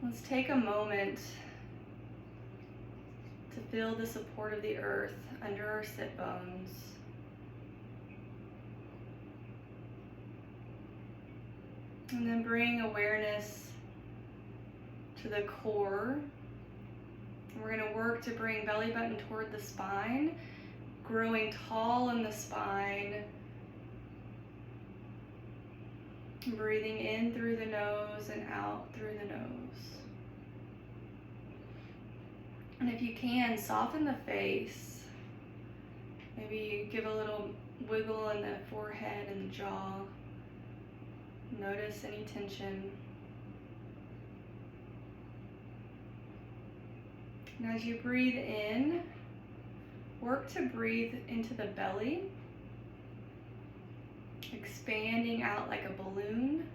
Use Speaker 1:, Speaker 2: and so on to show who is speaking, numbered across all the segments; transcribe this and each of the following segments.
Speaker 1: Let's take a moment to feel the support of the earth under our sit bones. And then bring awareness to the core. We're going to work to bring belly button toward the spine, growing tall in the spine. Breathing in through the nose and out through the nose. And if you can, soften the face. Maybe give a little wiggle in the forehead and the jaw. Notice any tension. And as you breathe in, work to breathe into the belly, expanding out like a balloon.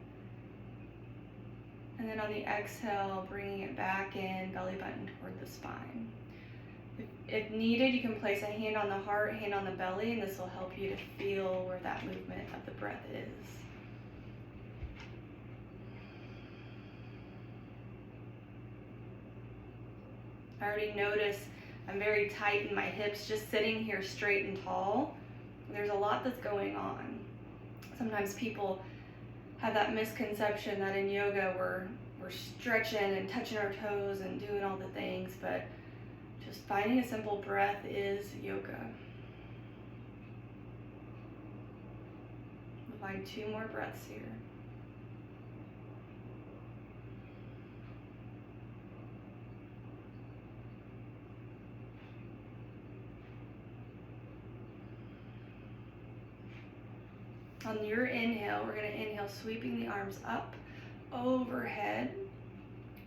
Speaker 1: And then on the exhale, bringing it back in, belly button toward the spine. If needed, you can place a hand on the heart, hand on the belly, and this will help you to feel where that movement of the breath is. I already notice I'm very tight in my hips, just sitting here straight and tall. There's a lot that's going on. Sometimes people have that misconception that in yoga we're stretching and touching our toes and doing all the things, but just finding a simple breath is yoga. We'll find 2 more breaths here. On your inhale, we're going to inhale, sweeping the arms up, overhead,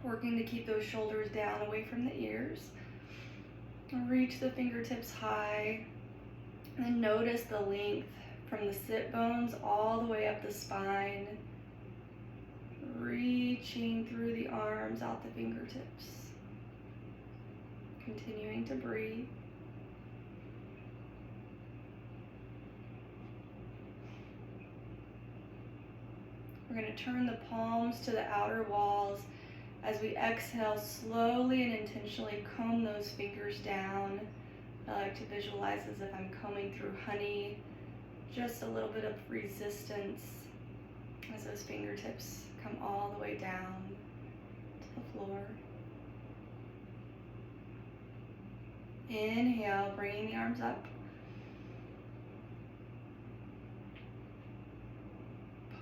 Speaker 1: working to keep those shoulders down away from the ears. Reach the fingertips high, and then notice the length from the sit bones all the way up the spine, reaching through the arms, out the fingertips. Continuing to breathe. We're going to turn the palms to the outer walls. As we exhale, slowly and intentionally comb those fingers down. I like to visualize as if I'm combing through honey, just a little bit of resistance as those fingertips come all the way down to the floor. Inhale, bringing the arms up.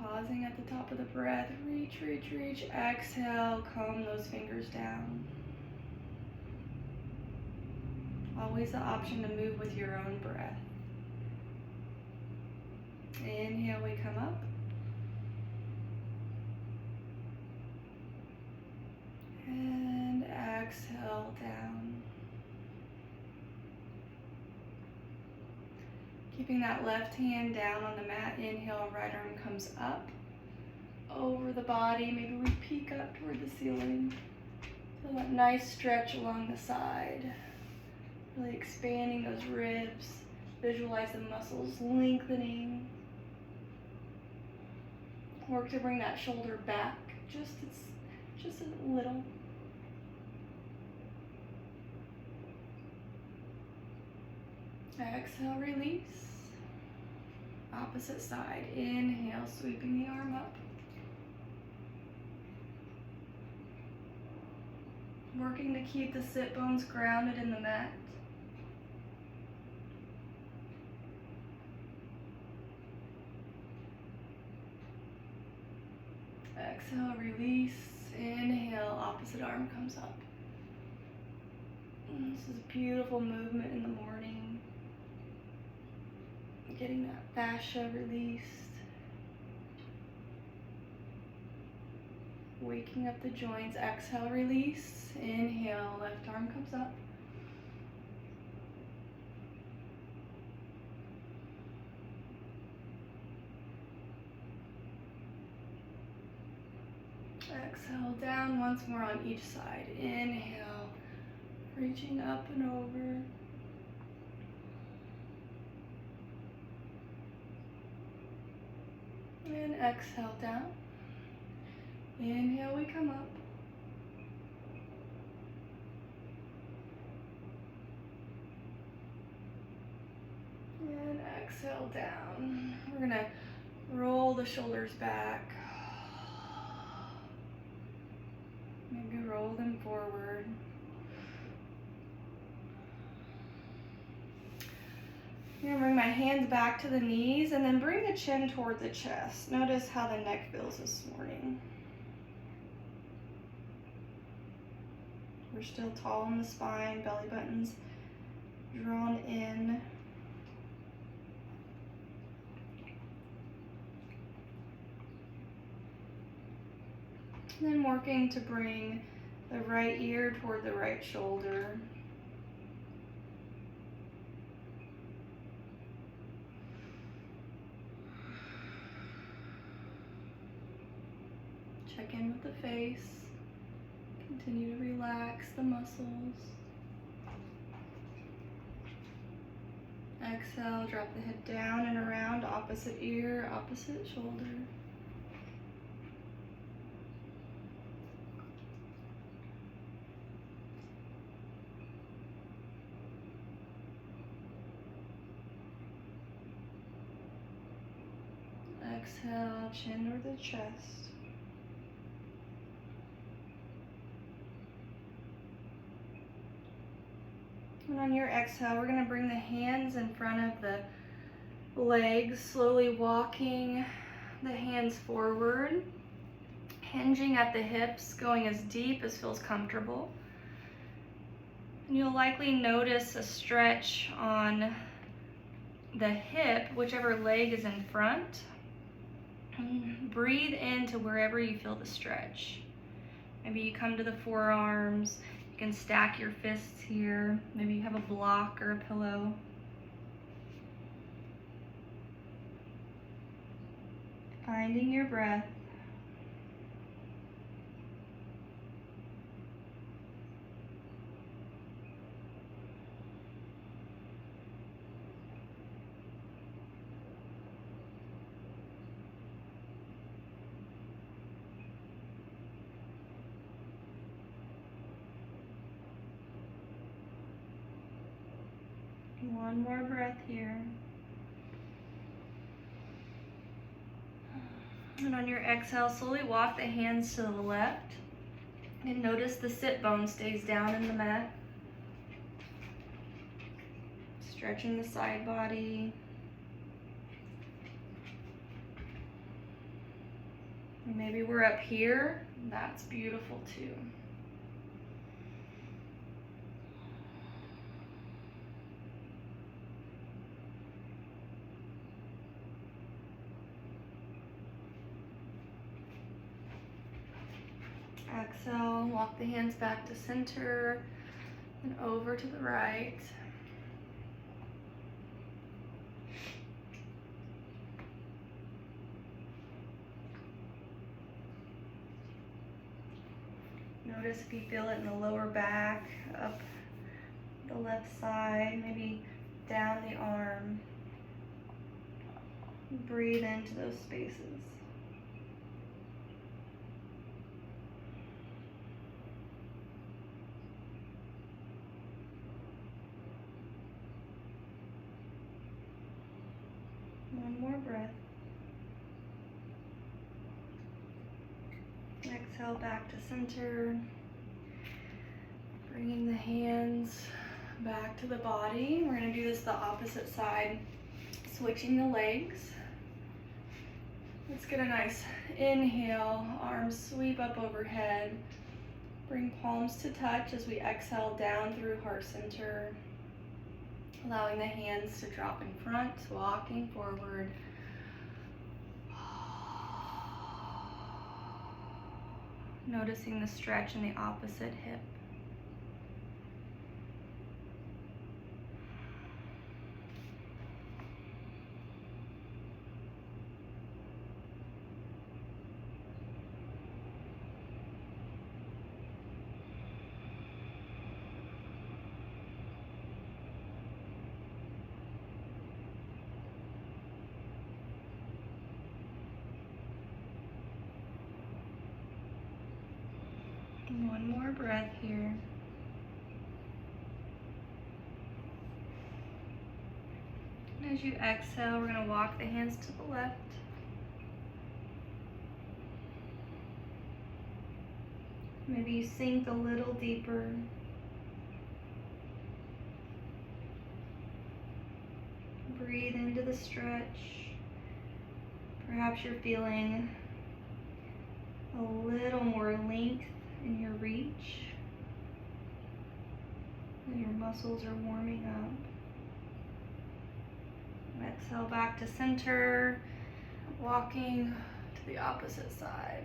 Speaker 1: Pausing at the top of the breath, reach, reach, reach. Exhale, comb those fingers down. Always the option to move with your own breath. Inhale, we come up. And exhale, down. Keeping that left hand down on the mat, inhale, right arm comes up over the body. Maybe we peek up toward the ceiling. Feel that nice stretch along the side. Really expanding those ribs. Visualize the muscles lengthening. Work to bring that shoulder back just a little. Exhale, release. Opposite side. Inhale, sweeping the arm up. Working to keep the sit bones grounded in the mat. Exhale, release. Inhale, opposite arm comes up. And this is beautiful movement in the morning. Getting that fascia released. Waking up the joints. Exhale, release. Inhale, left arm comes up. Exhale, down once more on each side. Inhale, reaching up and over. And exhale, down. Inhale, we come up. exhale down. We're gonna roll the shoulders back. Maybe roll them forward. I'm gonna bring my hands back to the knees and then bring the chin toward the chest. Notice how the neck feels this morning. We're still tall in the spine, belly button's drawn in. And then working to bring the right ear toward the right shoulder. Check in with the face. Continue to relax the muscles. Exhale, drop the head down and around, opposite ear, opposite shoulder. Exhale, chin or the chest. And on your exhale, we're going to bring the hands in front of the legs, slowly walking the hands forward, hinging at the hips, going as deep as feels comfortable. And you'll likely notice a stretch on the hip, whichever leg is in front. Breathe into wherever you feel the stretch. Maybe you come to the forearms. You can stack your fists here. Maybe you have a block or a pillow. Finding your breath. One more breath here. And on your exhale, slowly walk the hands to the left. And notice the sit bone stays down in the mat. Stretching the side body. And maybe we're up here. That's beautiful too. Exhale, walk the hands back to center and over to the right. Notice if you feel it in the lower back, up the left side, maybe down the arm. Breathe into those spaces. One more breath. Exhale back to center. Bringing the hands back to the body. We're going to do this the opposite side. Switching the legs. Let's get a nice inhale. Arms sweep up overhead. Bring palms to touch as we exhale down through heart center. Allowing the hands to drop in front, walking forward. Noticing the stretch in the opposite hip. One more breath here. As you exhale, we're going to walk the hands to the left. Maybe you sink a little deeper. Breathe into the stretch. Perhaps you're feeling a little more length in your reach as your muscles are warming up. Exhale back to center, walking to the opposite side.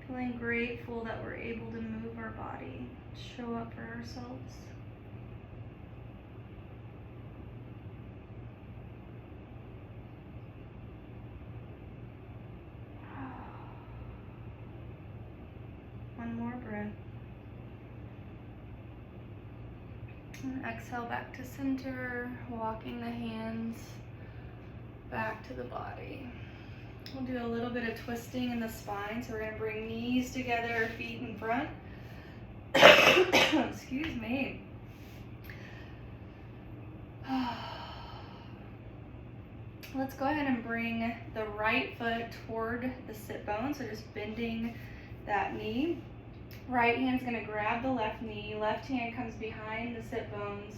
Speaker 1: Feeling grateful that we're able to move our body, show up for ourselves. One more breath. And exhale back to center, walking the hands back to the body. We'll do a little bit of twisting in the spine. So we're going to bring knees together, feet in front. Excuse me. Let's go ahead and bring the right foot toward the sit bone. So just bending that knee. Right hand's going to grab the left knee. Left hand comes behind the sit bones.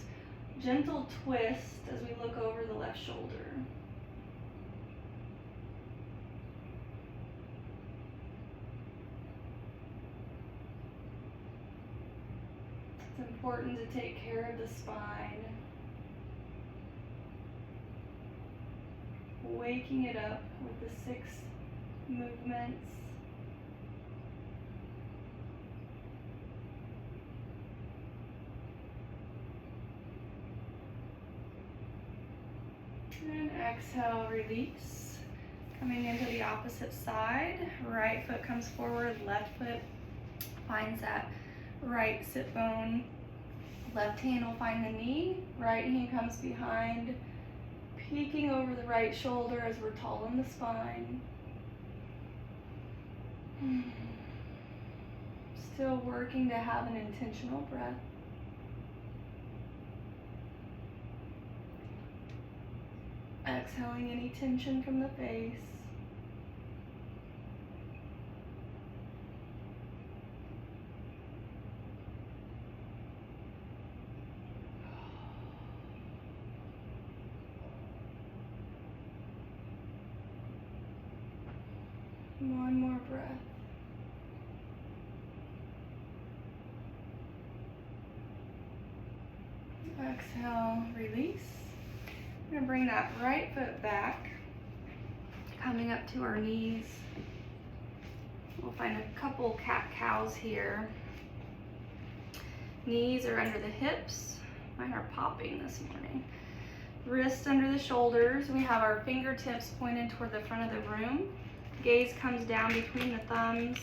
Speaker 1: Gentle twist as we look over the left shoulder. It's important to take care of the spine. Waking it up with the 6 movements. And exhale, release. Coming into the opposite side. Right foot comes forward, left foot finds that right sit bone. Left hand will find the knee. Right hand comes behind, peeking over the right shoulder as we're tall in the spine. Still working to have an intentional breath. Exhaling any tension from the face. One more breath. Exhale, release. We're going to bring that right foot back, coming up to our knees. We'll find a couple cat-cows here. Knees are under the hips. Mine are popping this morning. Wrists under the shoulders. We have our fingertips pointed toward the front of the room. Gaze comes down between the thumbs.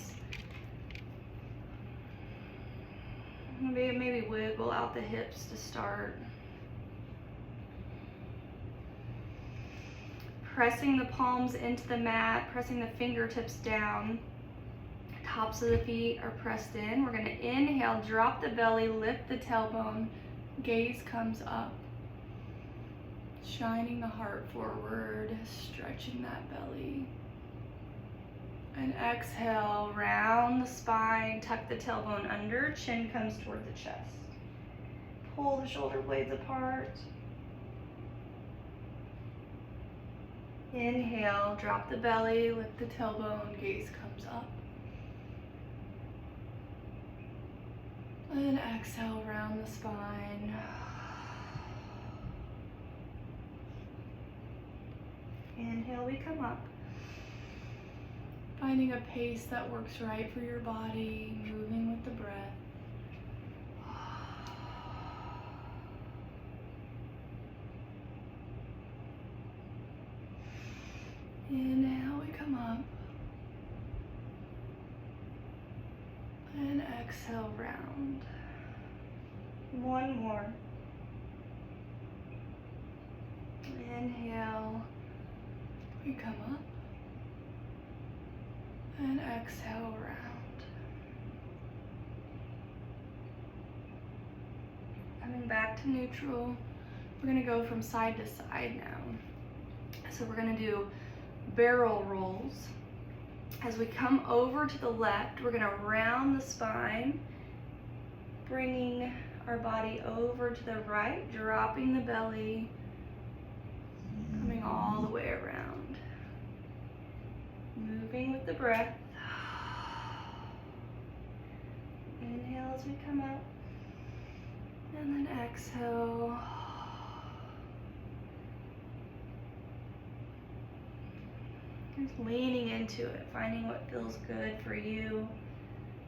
Speaker 1: Maybe wiggle out the hips to start. Pressing the palms into the mat, pressing the fingertips down. Tops of the feet are pressed in. We're going to inhale, drop the belly, lift the tailbone. Gaze comes up. Shining the heart forward, stretching that belly. And exhale, round the spine, tuck the tailbone under, chin comes toward the chest. Pull the shoulder blades apart. Inhale, drop the belly, lift the tailbone, gaze comes up. And exhale, round the spine. Inhale, we come up. Finding a pace that works right for your body, moving with the breath. Inhale, we come up. And exhale, round. One more. Inhale, we come up. And exhale, round. Coming back to neutral. We're gonna go from side to side now. So we're gonna do barrel rolls. As we come over to the left, we're gonna round the spine, bringing our body over to the right, dropping the belly, coming all the way around. Moving with the breath. Inhale as we come up, and then exhale. Just leaning into it, finding what feels good for you,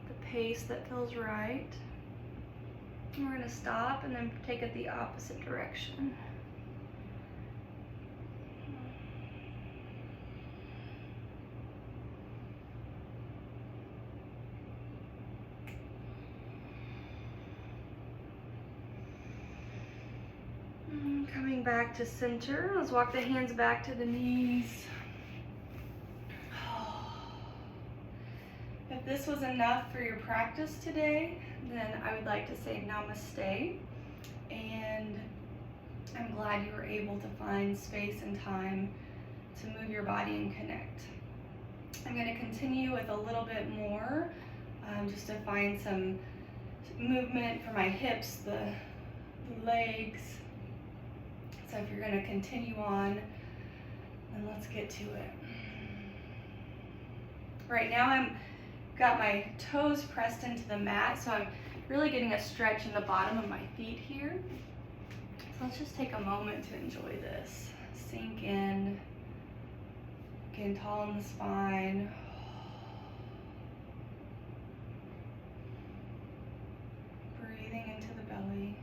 Speaker 1: the pace that feels right. And we're going to stop and then take it the opposite direction. Coming back to center, let's walk the hands back to the knees. If this was enough for your practice today, then I would like to say namaste. And I'm glad you were able to find space and time to move your body and connect. I'm going to continue with a little bit more, just to find some movement for my hips, the legs. So if you're going to continue on, then let's get to it. Right now I'm got my toes pressed into the mat, so I'm really getting a stretch in the bottom of my feet here. So let's just take a moment to enjoy this. Sink in, getting tall in the spine. Breathing into the belly.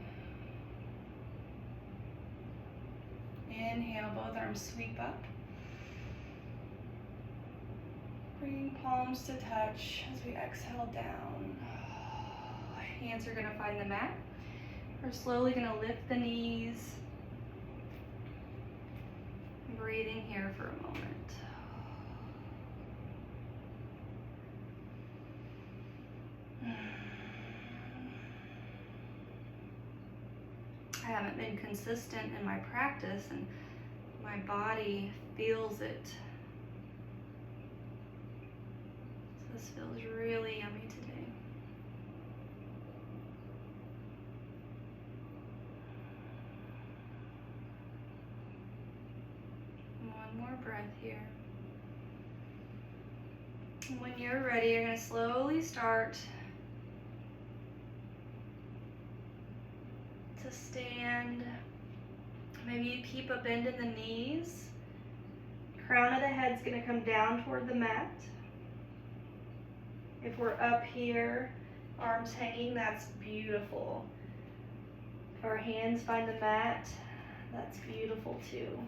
Speaker 1: Inhale, both arms sweep up. Bringing palms to touch as we exhale down. Hands are going to find the mat. We're slowly going to lift the knees. Breathing here for a moment. I haven't been consistent in my practice, and my body feels it. So this feels really yummy today. One more breath here. And when you're ready, you're going to slowly start to stand. Maybe you keep a bend in the knees. Crown of the head's going to come down toward the mat. If we're up here, arms hanging, that's beautiful. If our hands find the mat, that's beautiful too.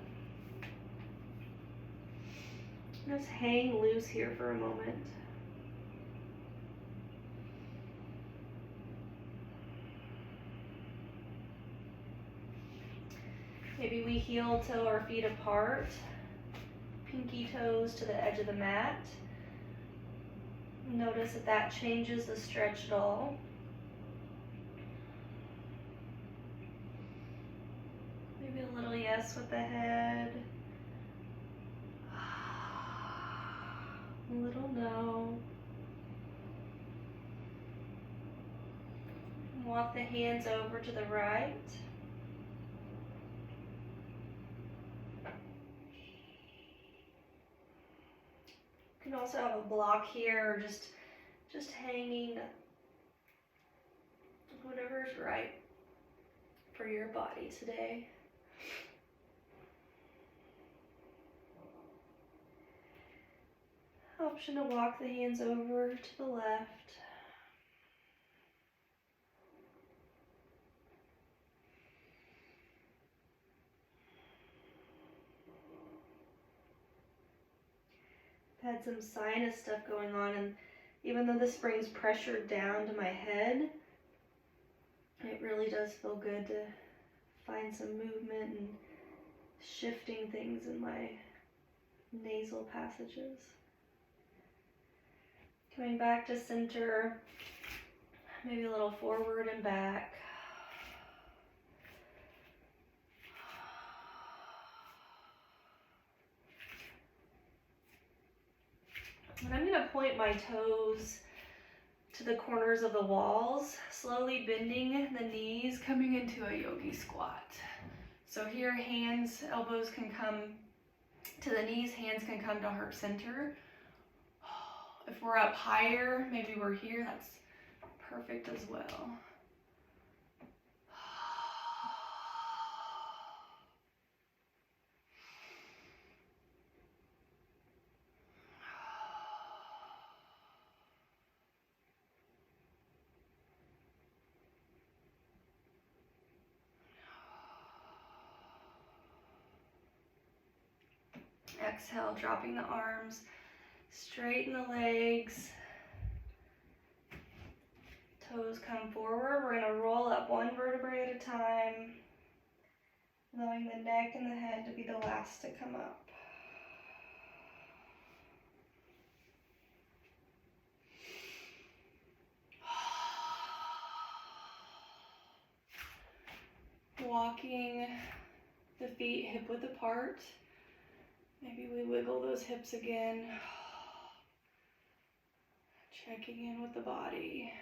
Speaker 1: Just hang loose here for a moment. Maybe we heel toe our feet apart, pinky toes to the edge of the mat. Notice that that changes the stretch at all. Maybe a little yes with the head. A little no. Walk the hands over to the right. You can also have a block here, or just hanging, whatever's right for your body today. Option to walk the hands over to the left. I've had some sinus stuff going on, and even though this brings pressure down to my head, it really does feel good to find some movement and shifting things in my nasal passages. Coming back to center, maybe a little forward and back. point my toes to the corners of the walls, slowly bending the knees, coming into a yogi squat. So here, hands, elbows can come to the knees, hands can come to heart center. If we're up higher, maybe we're here, that's perfect as well. Exhale, dropping the arms, straighten the legs. Toes come forward. We're going to roll up one vertebrae at a time, allowing the neck and the head to be the last to come up. Walking the feet hip width apart. Maybe we wiggle those hips again. Checking in with the body.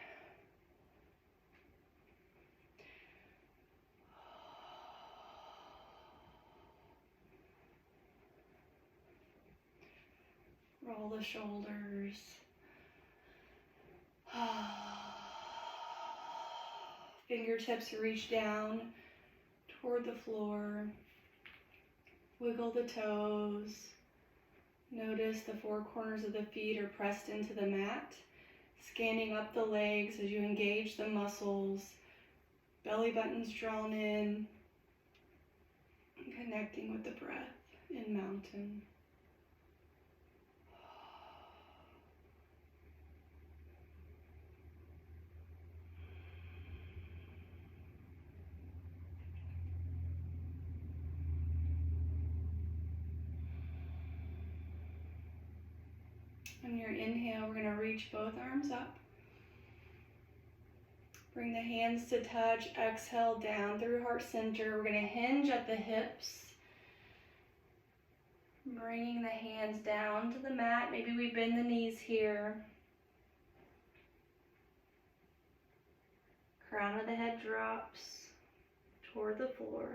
Speaker 1: Roll the shoulders. Fingertips reach down toward the floor. Wiggle the toes. Notice the four corners of the feet are pressed into the mat. Scanning up the legs as you engage the muscles. Belly button's drawn in. Connecting with the breath in mountain. On your inhale, we're going to reach both arms up. Bring the hands to touch. Exhale down through heart center. We're going to hinge at the hips. Bringing the hands down to the mat. Maybe we bend the knees here. Crown of the head drops toward the floor.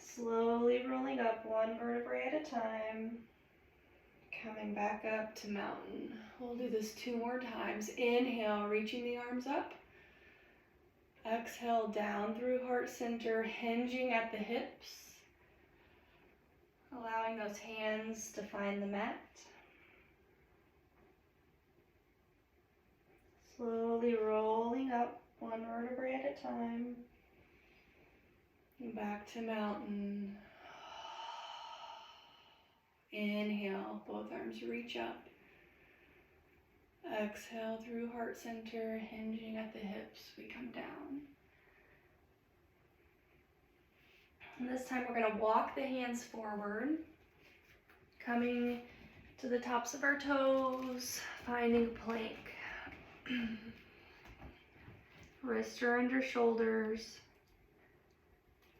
Speaker 1: Slowly rolling up one vertebrae at a time. Coming back up to mountain. We'll do this 2 more times. Inhale, reaching the arms up. Exhale, down through heart center, hinging at the hips. Allowing those hands to find the mat. Slowly rolling up one vertebrae at a time. And back to mountain. Inhale, both arms reach up. Exhale through heart center, hinging at the hips, we come down. And this time we're going to walk the hands forward, coming to the tops of our toes, finding plank. Wrists are under shoulders.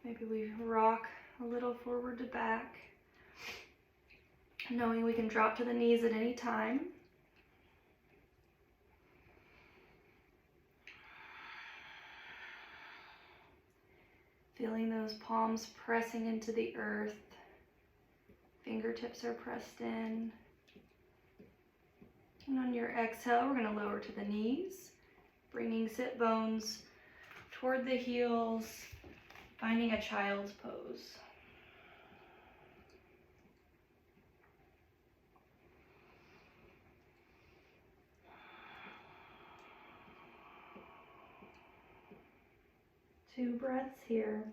Speaker 1: Maybe we rock a little forward to back, knowing we can drop to the knees at any time. Feeling those palms pressing into the earth. Fingertips are pressed in. And on your exhale, we're going to lower to the knees, bringing sit bones toward the heels, finding a child's pose. Two breaths here.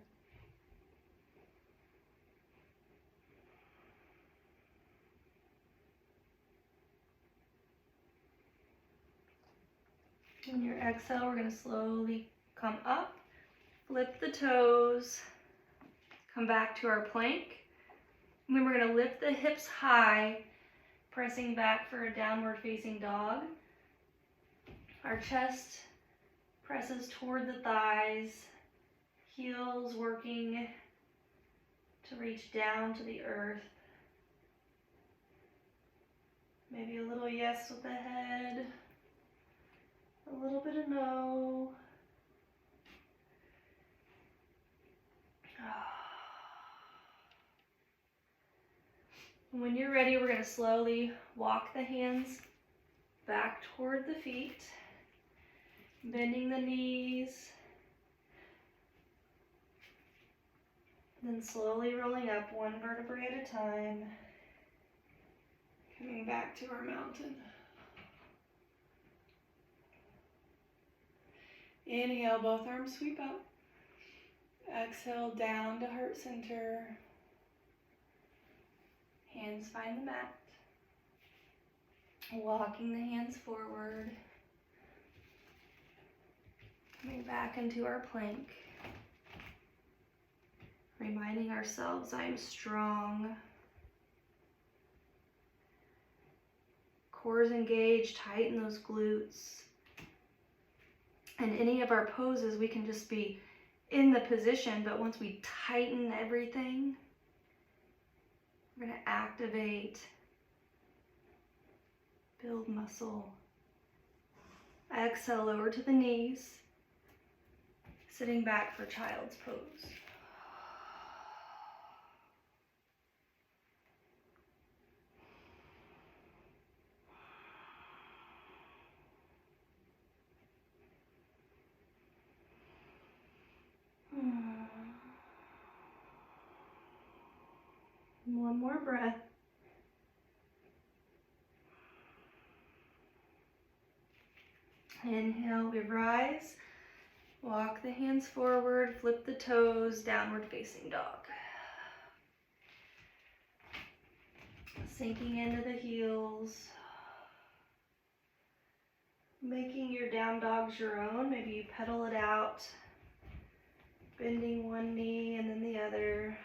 Speaker 1: On your exhale, we're going to slowly come up, flip the toes, come back to our plank. And then we're going to lift the hips high, pressing back for a downward facing dog. Our chest presses toward the thighs, heels working to reach down to the earth. yes with the head. A little bit of no. When you're ready, we're going to slowly walk the hands back toward the feet, bending the knees, then slowly rolling up one vertebrae at a time, coming back to our mountain. Inhale, both arms sweep up. Exhale, down to heart center. Hands find the mat. Walking the hands forward. Coming back into our plank. Reminding ourselves I'm strong. Core's engaged, tighten those glutes. And any of our poses, we can just be in the position, but once we tighten everything, we're going to activate, build muscle. Exhale, lower to the knees, sitting back for child's pose. One more breath. Inhale, we rise. Walk the hands forward, flip the toes, downward facing dog. Sinking into the heels. Making your down dogs your own. Maybe you pedal it out. Bending one knee and then the other.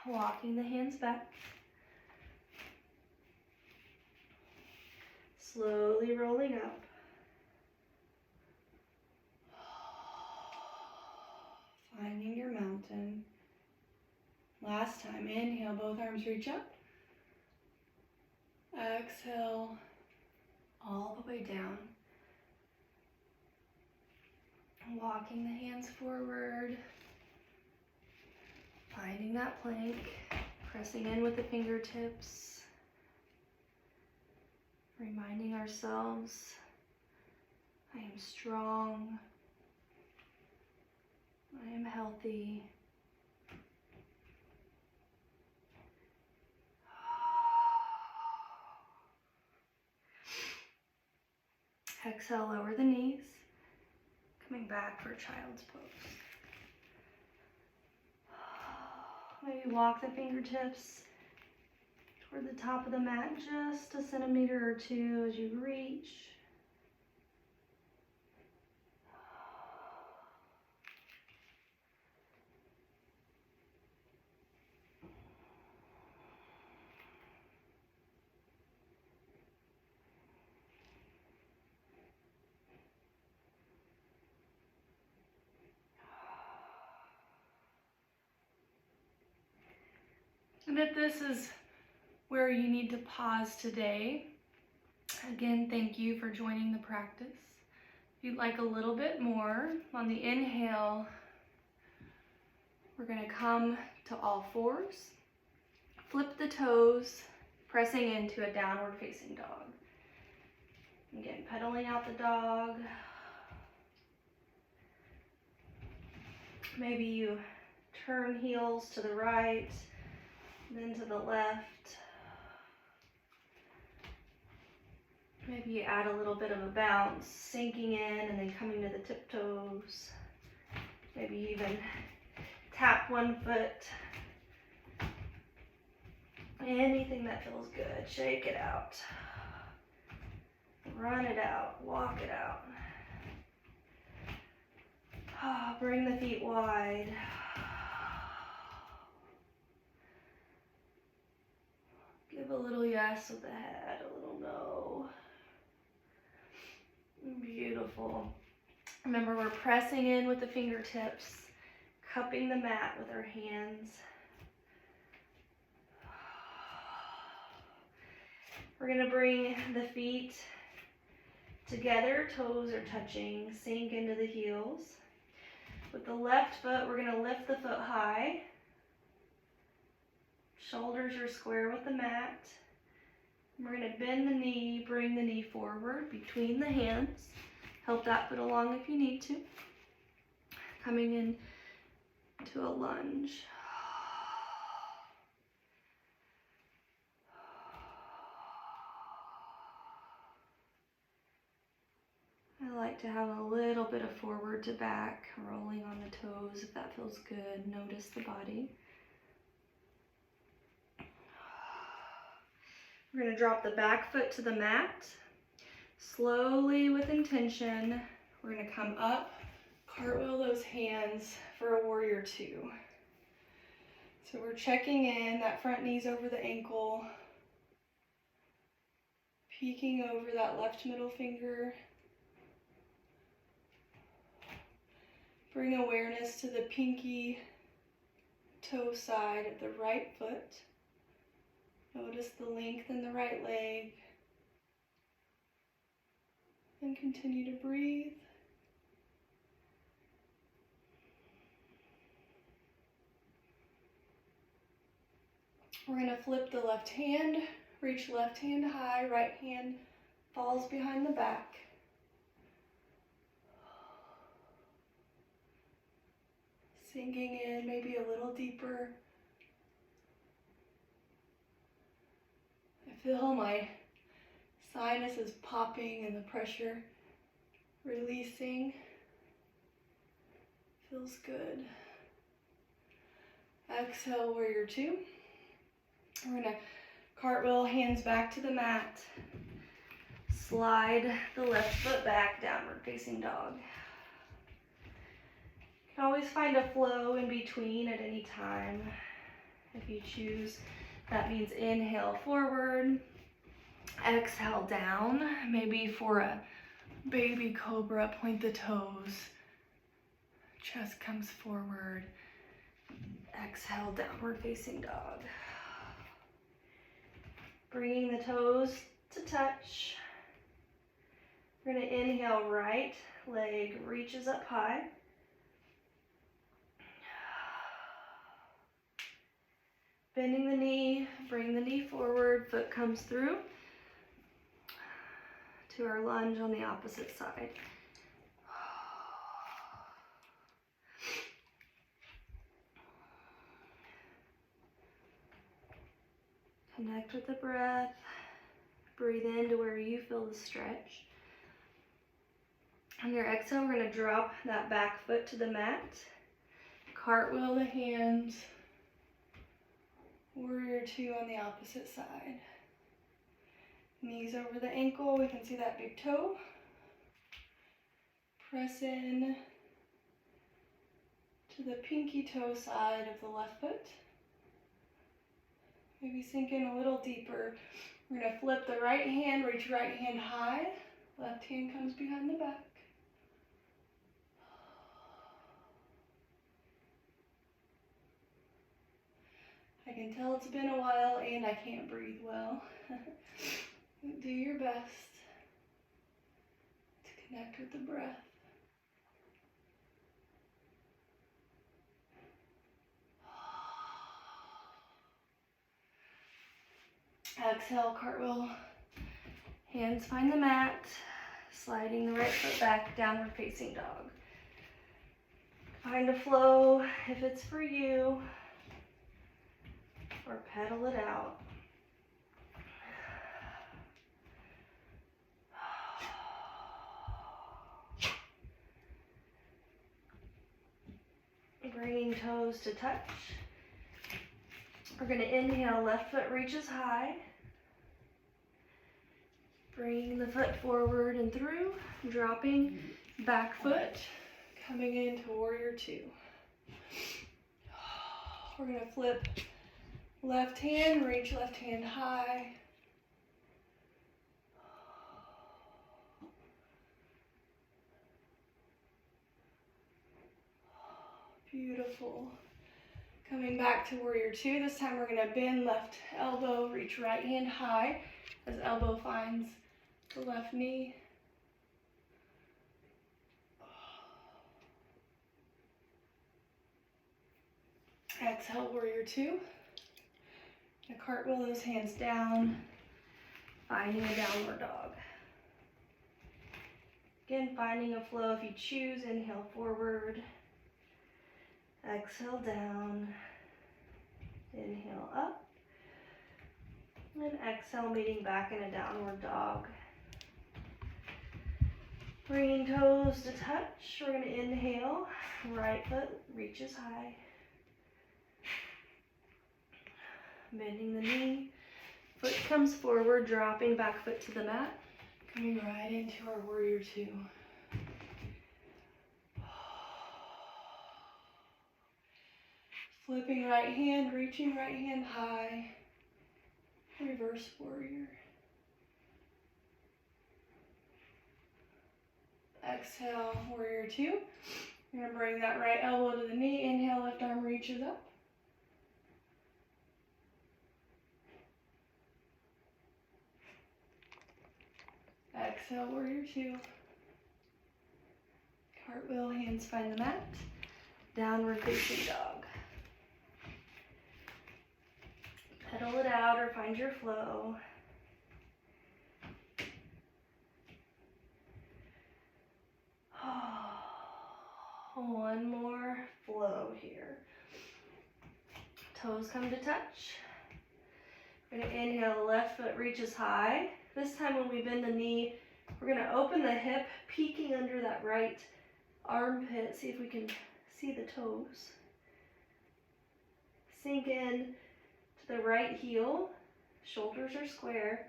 Speaker 1: Walking the hands back. Slowly rolling up. Finding your mountain. Last time, inhale, both arms reach up. Exhale, all the way down. Walking the hands forward. Finding that plank. Pressing in with the fingertips. Reminding ourselves, I am strong. I am healthy. Exhale, lower the knees. Coming back for child's pose. Maybe walk the fingertips toward the top of the mat just a centimeter or two as you reach. And if this is where you need to pause today, again, thank you for joining the practice. If you'd like a little bit more, on the inhale, we're going to come to all fours, flip the toes, pressing into a downward facing dog. Again, pedaling out the dog. Maybe you turn heels to the right, then to the left. Maybe you add a little bit of a bounce, sinking in and then coming to the tiptoes. Maybe you even tap one foot. Anything that feels good. Shake it out. Run it out. Walk it out. Bring the feet wide. Give a little yes with the head, a little no. Beautiful. beautiful. Remember, we're pressing in with the fingertips, cupping the mat with our hands. We're gonna bring the feet together, toes are touching, sink into the heels. With the left foot, we're gonna lift the foot high. Shoulders are square with the mat. We're gonna bend the knee, bring the knee forward between the hands. Help that foot along if you need to. Coming in to a lunge. I like to have a little bit of forward to back, rolling on the toes if that feels good. Notice the body. We're going to drop the back foot to the mat. Slowly with intention, we're going to come up, cartwheel those hands for a warrior two. So we're checking in, that front knee's over the ankle, peeking over that left middle finger. Bring awareness to the pinky toe side of the right foot. Notice the length in the right leg. And continue to breathe. We're going to flip the left hand, reach left hand high, right hand falls behind the back. Sinking in maybe a little deeper. I feel my sinuses popping and the pressure releasing. Feels good. Exhale, warrior two. We're gonna cartwheel, hands back to the mat. Slide the left foot back, downward facing dog. You can always find a flow in between at any time. If you choose, that means inhale forward, exhale down, maybe for a baby cobra, point the toes, chest comes forward, exhale, downward facing dog. Bringing the toes to touch. We're going to inhale, right leg reaches up high. Bending the knee, bring the knee forward, foot comes through to our lunge on the opposite side. Connect with the breath. Breathe into where you feel the stretch. On your exhale, we're going to drop that back foot to the mat. Cartwheel the hands. Warrior two on the opposite side. Knees over the ankle, we can see that big toe. Press in to the pinky toe side of the left foot. Maybe sink in a little deeper. We're going to flip the right hand, reach right hand high. Left hand comes behind the back. I can tell it's been a while and I can't breathe well. Do your best to connect with the breath. Exhale, cartwheel. Hands find the mat. Sliding the right foot back, downward facing dog. Find a flow if it's for you, or pedal it out. Bringing toes to touch. We're going to inhale, left foot reaches high. Bringing the foot forward and through, dropping back foot, coming into warrior two. We're going to flip left hand, reach left hand high. Beautiful. Coming back to warrior two. This time we're gonna bend left elbow, reach right hand high as elbow finds the left knee. Exhale, warrior two. And cartwheel those hands down, finding a downward dog. Again, finding a flow if you choose. Inhale forward. Exhale down. Inhale up. And exhale, meeting back in a downward dog. Bringing toes to touch. We're going to inhale. Right foot reaches high. Bending the knee. Foot comes forward, dropping back foot to the mat. Coming right into our warrior two. Flipping right hand, reaching right hand high. Reverse warrior. Exhale, warrior two. You're gonna bring that right elbow to the knee. Inhale, left arm reaches up. Exhale, warrior two. Cartwheel, hands find the mat. Downward facing dog. Pedal it out or find your flow. One more flow here. Toes come to touch. We're going to inhale, left foot reaches high. This time when we bend the knee, we're going to open the hip, peeking under that right armpit. See if we can see the toes. Sink in to the right heel. Shoulders are square.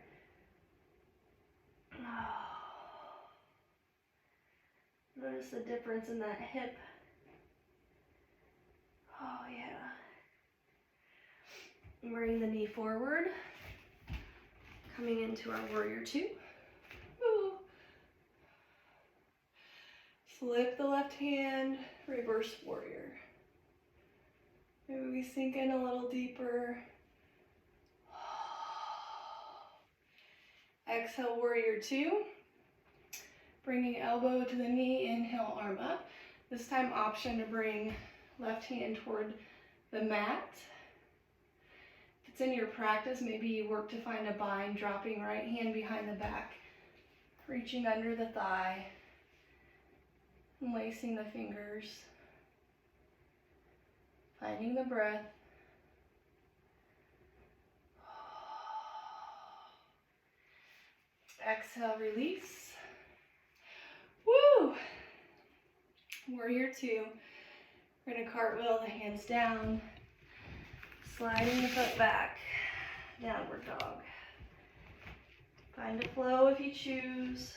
Speaker 1: Notice the difference in that hip. Oh yeah. Bring the knee forward. Coming into our warrior two. Ooh. Flip the left hand, reverse warrior. Maybe we sink in a little deeper. Exhale, warrior two. Bringing elbow to the knee, inhale, arm up. This time option to bring left hand toward the mat. If it's in your practice, maybe you work to find a bind, dropping right hand behind the back, reaching under the thigh, and lacing the fingers. Finding the breath. Exhale, release. Woo! Warrior two. We're going to cartwheel the hands down, sliding the foot back, downward dog. Find a flow if you choose.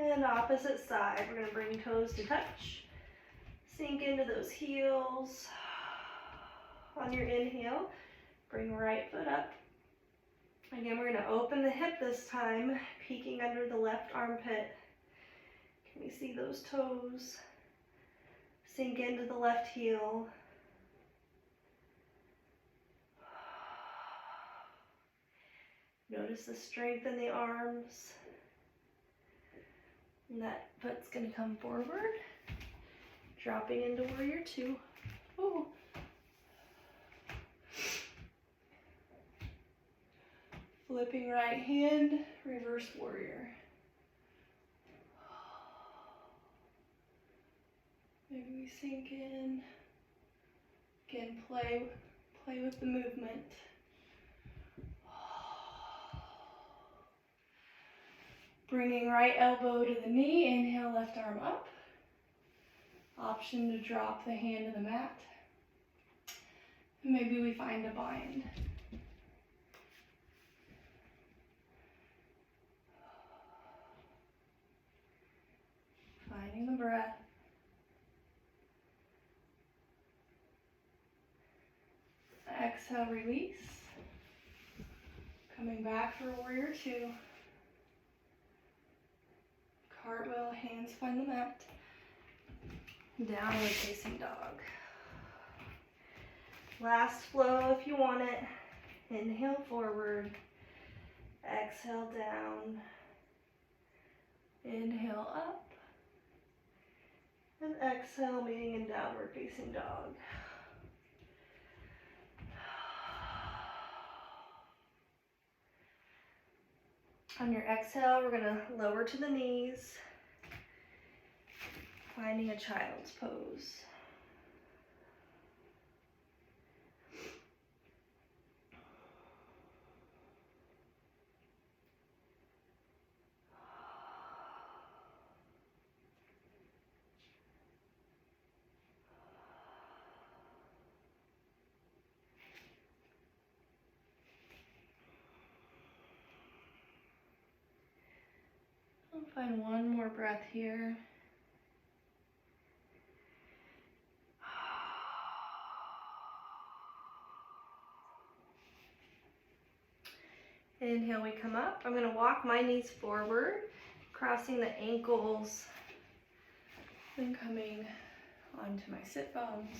Speaker 1: And opposite side, we're going to bring toes to touch. Sink into those heels. On your inhale, bring right foot up. Again, we're going to open the hip this time, peeking under the left armpit. Can we see those toes? Sink into the left heel. Notice the strength in the arms. And that foot's going to come forward, dropping into warrior two. Ooh. Flipping right hand, reverse warrior. Maybe we sink in. Again, play with the movement. Bringing right elbow to the knee, inhale, left arm up. Option to drop the hand to the mat. And maybe we find a bind. Finding the breath. Exhale, release. Coming back for warrior two. Cartwheel, hands find the mat. Downward facing dog. Last flow if you want it. Inhale forward. Exhale down. Inhale up. And exhale, meeting in downward facing dog. On your exhale, we're gonna lower to the knees, finding a child's pose. I'll find one more breath here. Inhale, we come up. I'm going to walk my knees forward, crossing the ankles, then coming onto my sit bones.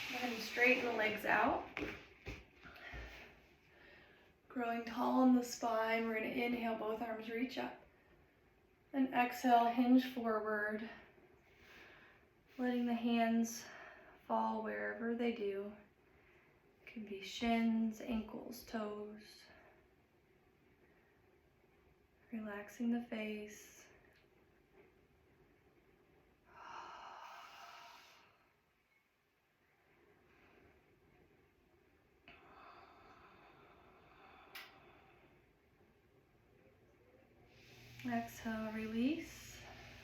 Speaker 1: Go ahead and straighten the legs out. Growing tall in the spine, we're going to inhale, both arms reach up. And exhale, hinge forward, letting the hands fall wherever they do. It can be shins, ankles, toes. Relaxing the face. Exhale, release.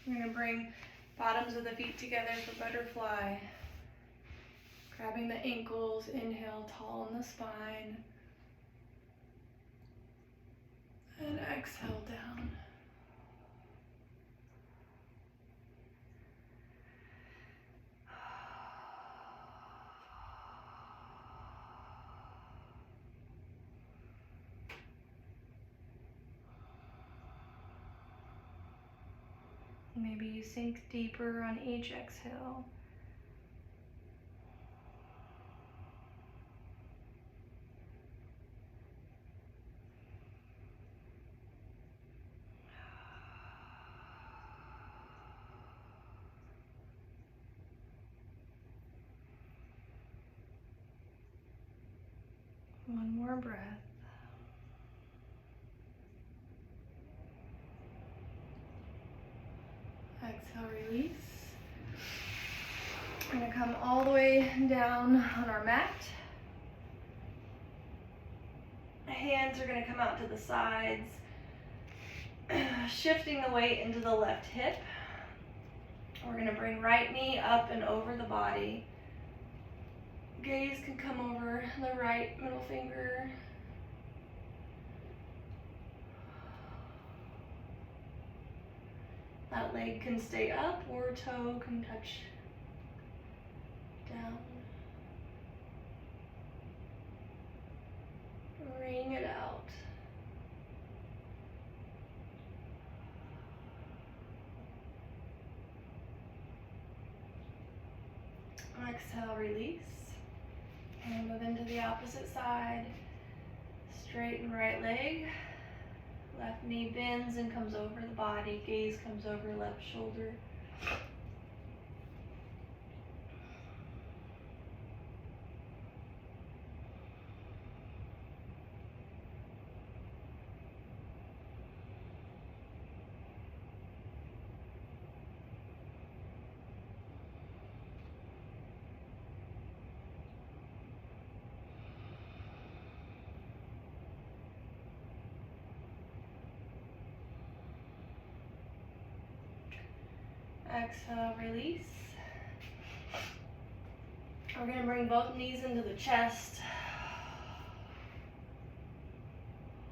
Speaker 1: We're going to bring bottoms of the feet together for butterfly. Grabbing the ankles, inhale, tall in the spine. And exhale down. Maybe you sink deeper on each exhale. One more breath. Exhale, release. We're going to come all the way down on our mat. Hands are going to come out to the sides, shifting the weight into the left hip. We're going to bring right knee up and over the body. Gaze can come over the right middle finger. That leg can stay up or toe can touch down. Wring it out. Exhale, release. And move into the opposite side. Straighten right leg. Left knee bends and comes over the body. Gaze comes over left shoulder. Exhale, release. We're going to bring both knees into the chest.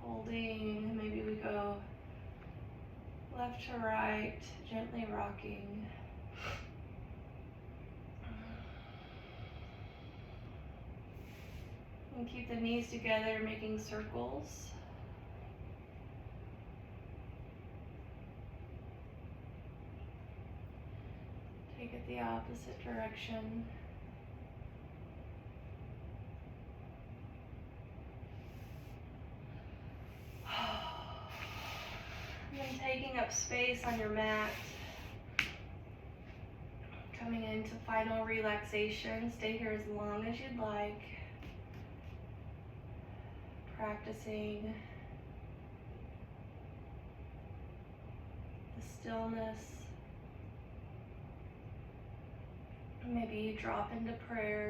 Speaker 1: Holding, maybe we go left to right, gently rocking. And keep the knees together, making circles. opposite direction. And then taking up space on your mat. Coming into final relaxation. Stay here as long as you'd like. Practicing the stillness. Maybe you drop into prayer.